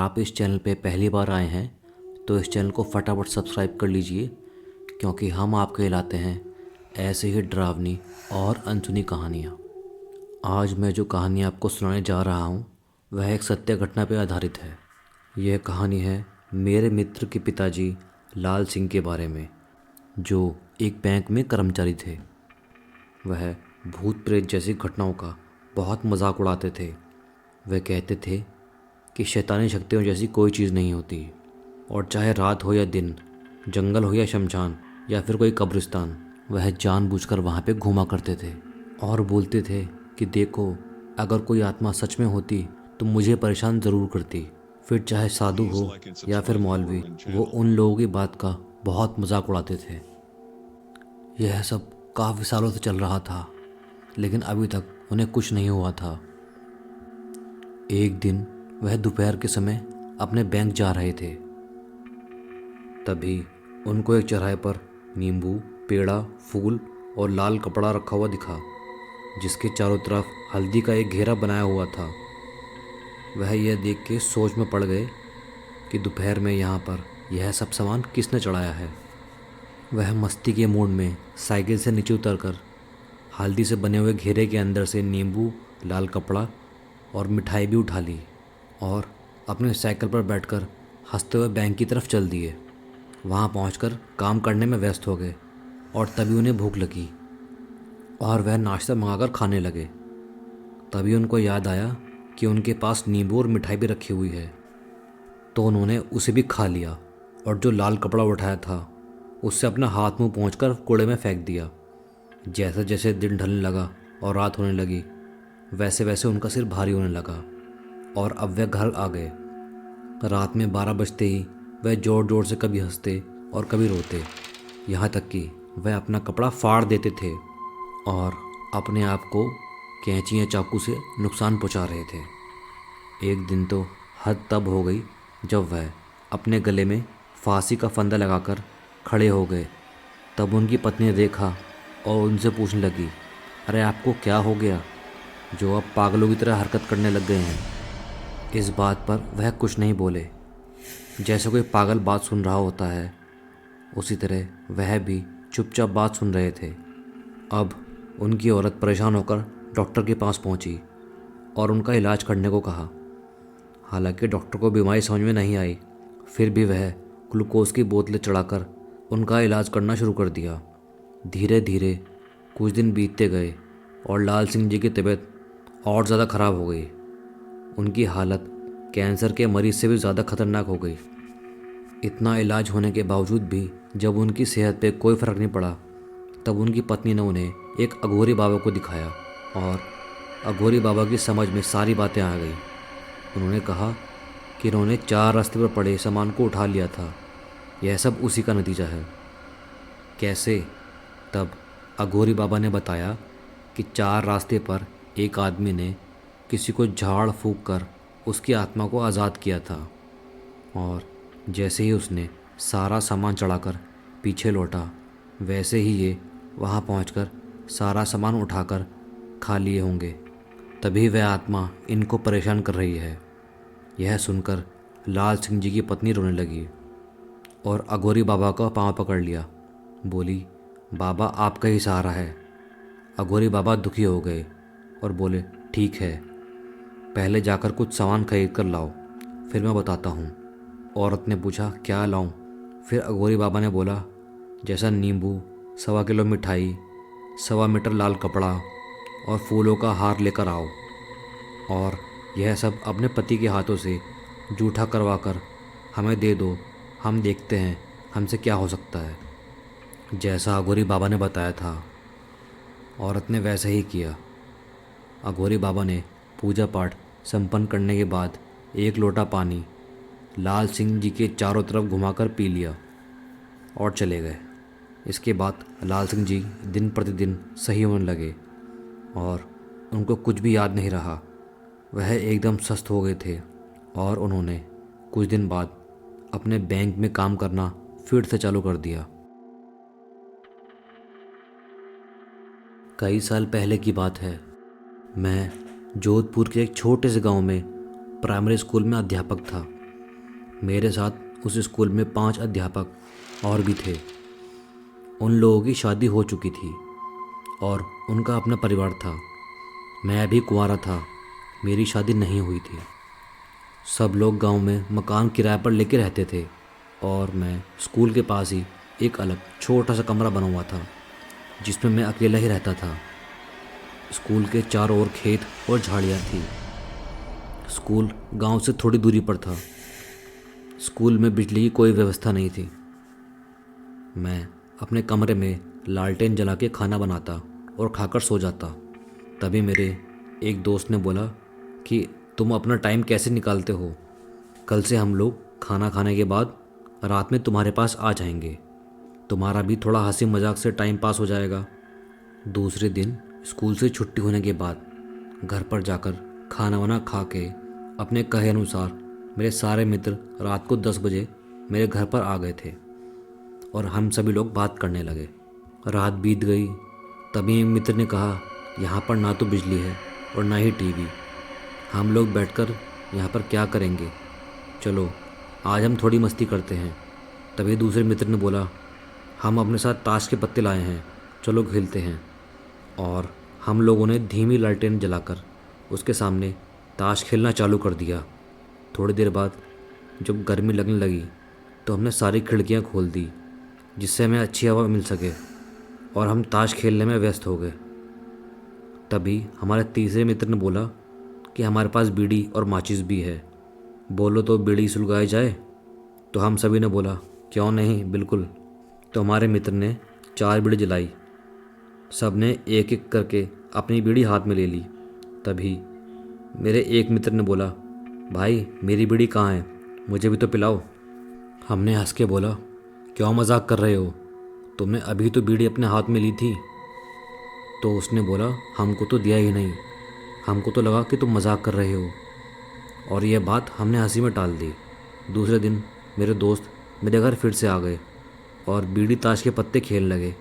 आप इस चैनल पे पहली बार आए हैं तो इस चैनल को फटाफट सब्सक्राइब कर लीजिए, क्योंकि हम आपके लाते हैं ऐसे ही डरावनी और अनसुनी कहानियाँ। आज मैं जो कहानी आपको सुनाने जा रहा हूँ वह एक सत्य घटना पर आधारित है। यह कहानी है मेरे मित्र के पिताजी लाल सिंह के बारे में, जो एक बैंक में कर्मचारी थे। वह भूत प्रेत जैसी घटनाओं का बहुत मजाक उड़ाते थे। वह कहते थे कि शैतानी शक्तियों जैसी कोई चीज़ नहीं होती, और चाहे रात हो या दिन, जंगल हो या शमशान या फिर कोई कब्रिस्तान, वह जानबूझकर वहाँ पे घूमा करते थे और बोलते थे कि देखो, अगर कोई आत्मा सच में होती तो मुझे परेशान ज़रूर करती। फिर चाहे साधु हो या फिर मौलवी, वो उन लोगों की बात का बहुत मजाक उड़ाते थे। यह सब काफ़ी सालों से चल रहा था, लेकिन अभी तक उन्हें कुछ नहीं हुआ था। एक दिन वह दोपहर के समय अपने बैंक जा रहे थे। तभी उनको एक चौराहे पर नींबू, पेड़ा, फूल और लाल कपड़ा रखा हुआ दिखा, जिसके चारों तरफ हल्दी का एक घेरा बनाया हुआ था। वह यह देख के सोच में पड़ गए कि दोपहर में यहाँ पर यह सब सामान किसने चढ़ाया है। वह मस्ती के मूड में साइकिल से नीचे उतरकर हल्दी से बने हुए घेरे के अंदर से नींबू, लाल कपड़ा और मिठाई भी उठा ली और अपने साइकिल पर बैठकर हंसते हुए बैंक की तरफ चल दिए। वहाँ पहुंचकर काम करने में व्यस्त हो गए और तभी उन्हें भूख लगी और वह नाश्ता मंगाकर खाने लगे। तभी उनको याद आया कि उनके पास नींबू और मिठाई भी रखी हुई है, तो उन्होंने उसे भी खा लिया और जो लाल कपड़ा उठाया था उससे अपना हाथ मुंह पोंछकर कूड़े में फेंक दिया। जैसे जैसे दिन ढलने लगा और रात होने लगी, वैसे वैसे उनका सिर भारी होने लगा और अब वह घर आ गए। रात में 12 बजते ही वह ज़ोर ज़ोर से कभी हंसते और कभी रोते, यहाँ तक कि वह अपना कपड़ा फाड़ देते थे और अपने आप को कैंची या चाकू से नुकसान पहुँचा रहे थे। एक दिन तो हद तब हो गई जब वह अपने गले में फांसी का फंदा लगाकर खड़े हो गए। तब उनकी पत्नी ने देखा और उनसे पूछने लगी, अरे आपको क्या हो गया जो अब पागलों की तरह हरकत करने लग गए हैं। इस बात पर वह कुछ नहीं बोले। जैसे कोई पागल बात सुन रहा होता है, उसी तरह वह भी चुपचाप बात सुन रहे थे। अब उनकी औरत परेशान होकर डॉक्टर के पास पहुंची और उनका इलाज करने को कहा। हालांकि डॉक्टर को बीमारी समझ में नहीं आई, फिर भी वह ग्लूकोज की बोतलें चढ़ाकर उनका इलाज करना शुरू कर दिया। धीरे धीरे कुछ दिन बीतते गए और लाल सिंह जी की तबीयत और ज़्यादा ख़राब हो गई। उनकी हालत कैंसर के मरीज़ से भी ज़्यादा खतरनाक हो गई। इतना इलाज होने के बावजूद भी जब उनकी सेहत पे कोई फ़र्क नहीं पड़ा, तब उनकी पत्नी ने उन्हें एक अघोरी बाबा को दिखाया और अघोरी बाबा की समझ में सारी बातें आ गई। उन्होंने कहा कि उन्होंने 4 रास्ते पर पड़े सामान को उठा लिया था, यह सब उसी का नतीजा है। कैसे? तब अघोरी बाबा ने बताया कि 4 रास्ते पर एक आदमी ने किसी को झाड़ फूंक कर उसकी आत्मा को आज़ाद किया था, और जैसे ही उसने सारा सामान चढ़ाकर पीछे लौटा, वैसे ही ये वहाँ पहुँचकर सारा सामान उठाकर खा लिए होंगे। तभी वह आत्मा इनको परेशान कर रही है। यह सुनकर लाल सिंह जी की पत्नी रोने लगी और अघोरी बाबा का पाँव पकड़ लिया। बोली, बाबा आपका ही सहारा है। अघोरी बाबा दुखी हो गए और बोले, ठीक है, पहले जाकर कुछ सामान खरीद कर लाओ, फिर मैं बताता हूँ। औरत ने पूछा, क्या लाऊं? फिर अघोरी बाबा ने बोला, जैसा नींबू, 1.25 किलो मिठाई, 1.25 मीटर लाल कपड़ा और फूलों का हार लेकर आओ, और यह सब अपने पति के हाथों से जूठा करवा कर हमें दे दो। हम देखते हैं हमसे क्या हो सकता है। जैसा अघोरी बाबा ने बताया था, औरत ने वैसा ही किया। अघोरी बाबा ने पूजा पाठ संपन्न करने के बाद 1 लोटा पानी लाल सिंह जी के चारों तरफ घुमाकर पी लिया और चले गए। इसके बाद लाल सिंह जी दिन प्रतिदिन सही होने लगे और उनको कुछ भी याद नहीं रहा। वह एकदम स्वस्थ हो गए थे और उन्होंने कुछ दिन बाद अपने बैंक में काम करना फिर से चालू कर दिया। कई साल पहले की बात है। मैं जोधपुर के एक छोटे से गांव में प्राइमरी स्कूल में अध्यापक था। मेरे साथ उस स्कूल में 5 अध्यापक और भी थे। उन लोगों की शादी हो चुकी थी और उनका अपना परिवार था। मैं अभी कुंवारा था, मेरी शादी नहीं हुई थी। सब लोग गांव में मकान किराए पर लेके रहते थे और मैं स्कूल के पास ही एक अलग छोटा सा कमरा बना हुआ था जिसमें मैं अकेला ही रहता था। स्कूल के चारों ओर खेत और झाड़ियाँ थी। स्कूल गांव से थोड़ी दूरी पर था। स्कूल में बिजली की कोई व्यवस्था नहीं थी। मैं अपने कमरे में लालटेन जला के खाना बनाता और खाकर सो जाता। तभी मेरे एक दोस्त ने बोला कि तुम अपना टाइम कैसे निकालते हो? कल से हम लोग खाना खाने के बाद रात में तुम्हारे पास आ जाएंगे। तुम्हारा भी थोड़ा हंसी मजाक से टाइम पास हो जाएगा। दूसरे दिन स्कूल से छुट्टी होने के बाद घर पर जाकर खाना वाना खा के अपने कहे अनुसार मेरे सारे मित्र रात को 10 बजे मेरे घर पर आ गए थे और हम सभी लोग बात करने लगे। रात बीत गई। तभी एक मित्र ने कहा, यहाँ पर ना तो बिजली है और ना ही टीवी, हम लोग बैठकर यहाँ पर क्या करेंगे? चलो आज हम थोड़ी मस्ती करते हैं। तभी दूसरे मित्र ने बोला, हम अपने साथ ताश के पत्ते लाए हैं, चलो खेलते हैं। और हम लोगों ने धीमी लालटेन जलाकर उसके सामने ताश खेलना चालू कर दिया। थोड़ी देर बाद जब गर्मी लगने लगी तो हमने सारी खिड़कियाँ खोल दी जिससे हमें अच्छी हवा मिल सके और हम ताश खेलने में व्यस्त हो गए। तभी हमारे तीसरे मित्र ने बोला कि हमारे पास बीड़ी और माचिस भी है, बोलो तो बीड़ी सुलगाई जाए। तो हम सभी ने बोला, क्यों नहीं, बिल्कुल। तो हमारे मित्र ने 4 बीड़ी जलाई। सब ने एक एक करके अपनी बीड़ी हाथ में ले ली। तभी मेरे एक मित्र ने बोला, भाई मेरी बीड़ी कहाँ है, मुझे भी तो पिलाओ। हमने हंस के बोला, क्यों मजाक कर रहे हो, तुमने अभी तो बीड़ी अपने हाथ में ली थी। तो उसने बोला, हमको तो दिया ही नहीं, हमको तो लगा कि तुम मजाक कर रहे हो। और यह बात हमने हंसी में टाल दी। दूसरे दिन मेरे दोस्त मेरे घर फिर से आ गए और बीड़ी ताश के पत्ते खेलने लगे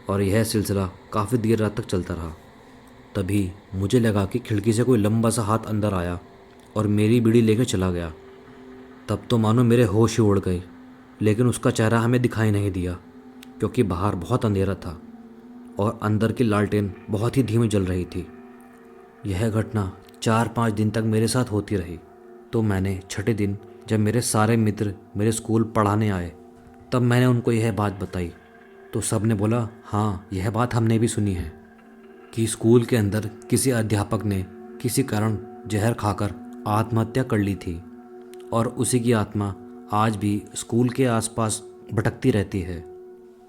और यह सिलसिला काफ़ी देर रात तक चलता रहा। तभी मुझे लगा कि खिड़की से कोई लंबा सा हाथ अंदर आया और मेरी बीड़ी लेकर चला गया। तब तो मानो मेरे होश ही उड़ गए, लेकिन उसका चेहरा हमें दिखाई नहीं दिया क्योंकि बाहर बहुत अंधेरा था और अंदर की लालटेन बहुत ही धीमी जल रही थी। यह घटना 4-5 दिन तक मेरे साथ होती रही। तो मैंने छठे दिन जब मेरे सारे मित्र मेरे स्कूल पढ़ाने आए तब मैंने उनको यह बात बताई। तो सब ने बोला, हाँ यह बात हमने भी सुनी है कि स्कूल के अंदर किसी अध्यापक ने किसी कारण जहर खाकर आत्महत्या कर ली थी और उसी की आत्मा आज भी स्कूल के आसपास भटकती रहती है।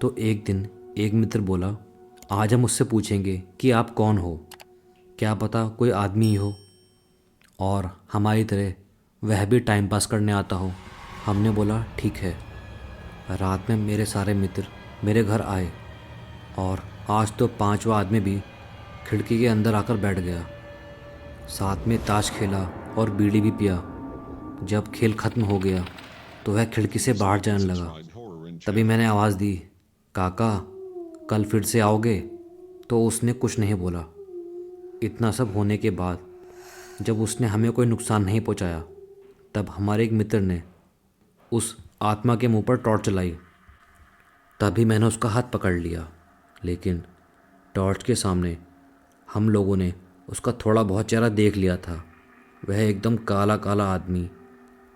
तो एक दिन एक मित्र बोला, आज हम उससे पूछेंगे कि आप कौन हो, क्या पता कोई आदमी ही हो और हमारी तरह वह भी टाइम पास करने आता हो। हमने बोला ठीक है। रात में मेरे सारे मित्र मेरे घर आए और आज तो 5वां आदमी भी खिड़की के अंदर आकर बैठ गया। साथ में ताश खेला और बीड़ी भी पिया। जब खेल खत्म हो गया तो वह खिड़की से बाहर जाने लगा। तभी मैंने आवाज़ दी, काका कल फिर से आओगे? तो उसने कुछ नहीं बोला। इतना सब होने के बाद जब उसने हमें कोई नुकसान नहीं पहुंचाया तब हमारे एक मित्र ने उस आत्मा के मुंह पर टॉर्च चलाई। तभी मैंने उसका हाथ पकड़ लिया, लेकिन टॉर्च के सामने हम लोगों ने उसका थोड़ा बहुत चेहरा देख लिया था। वह एकदम काला काला आदमी,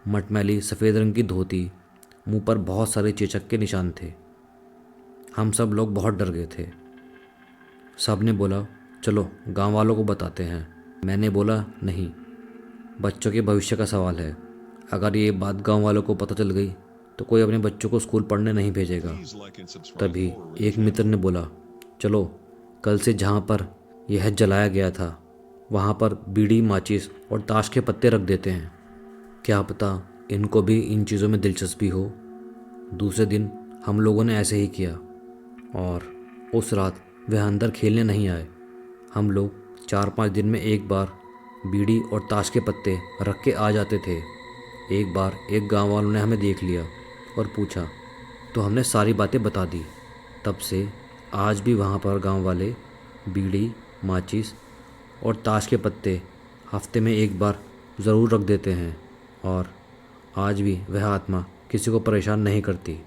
मटमैली सफ़ेद रंग की धोती, मुंह पर बहुत सारे चेचक के निशान थे। हम सब लोग बहुत डर गए थे। सब ने बोला, चलो गांव वालों को बताते हैं। मैंने बोला, नहीं, बच्चों के भविष्य का सवाल है। अगर ये बात गांव वालों को पता चल गई तो कोई अपने बच्चों को स्कूल पढ़ने नहीं भेजेगा। तभी एक मित्र ने बोला, चलो कल से जहाँ पर यह जलाया गया था वहाँ पर बीड़ी, माचिस और ताश के पत्ते रख देते हैं, क्या पता इनको भी इन चीज़ों में दिलचस्पी हो। दूसरे दिन हम लोगों ने ऐसे ही किया और उस रात वह अंदर खेलने नहीं आए। हम लोग 4-5 दिन में एक बार बीड़ी और ताश के पत्ते रख के आ जाते थे। एक बार एक गांव वालों ने हमें देख लिया और पूछा तो हमने सारी बातें बता दी। तब से आज भी वहाँ पर गांव वाले बीड़ी, माचिस और ताश के पत्ते हफ्ते में एक बार ज़रूर रख देते हैं और आज भी वह आत्मा किसी को परेशान नहीं करती।